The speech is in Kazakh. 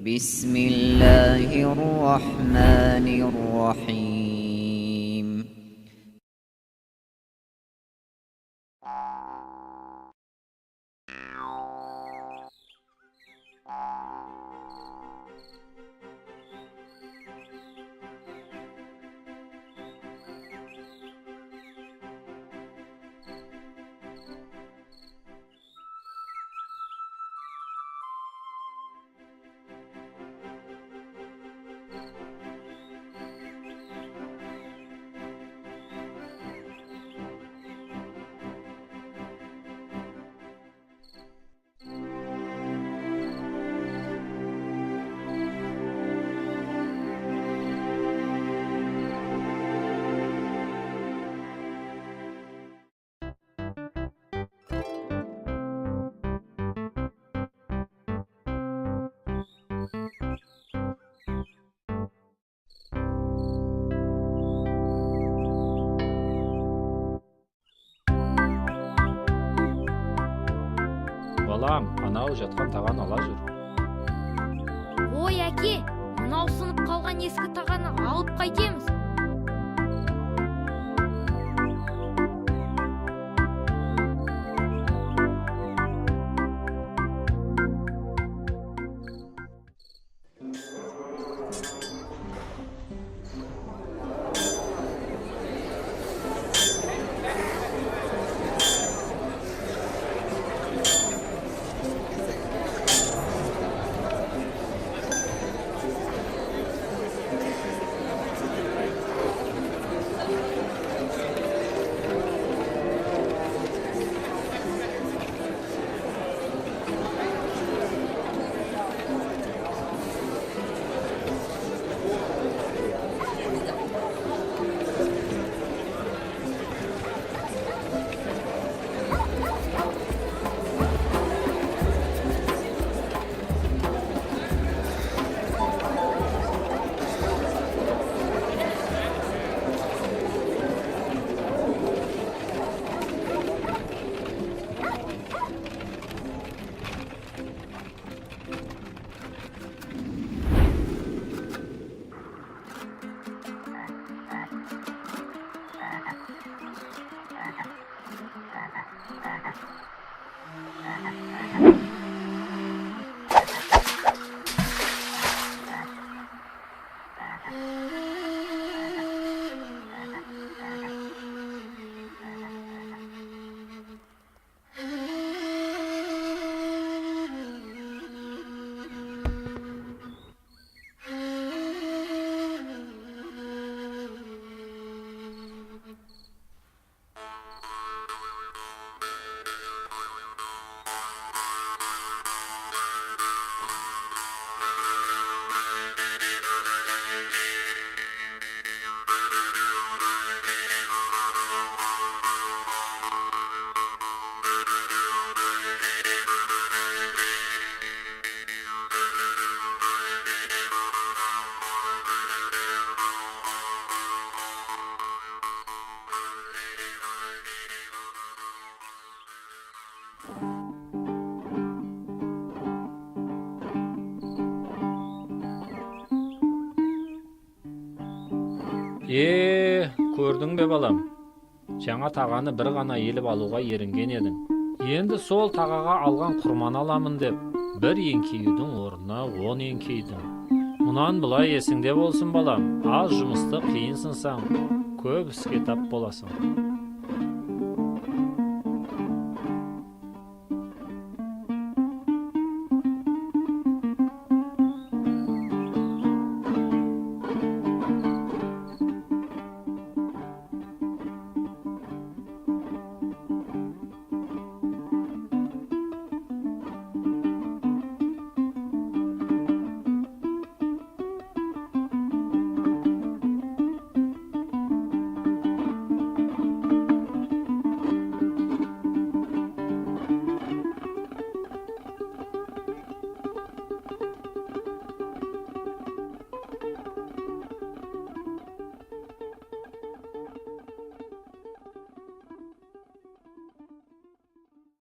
بسم الله الرحمن الرحيم. Балам, анау жатқан тағаны ала жүр. Ой, әке, мынау сынып қалған ескі тағаны алып қайтеміз. Көрдің бе балам? Жаңа тағаны бір ғана еліп алуға ерінген едің. Енді сол тағаға алған құрман аламын деп, бір еңкеюдің орнына 10 еңкейдің. Мұнан былай есіңде болсын балам, аз жұмысты қиын сынсаң, көп іске тап боласың.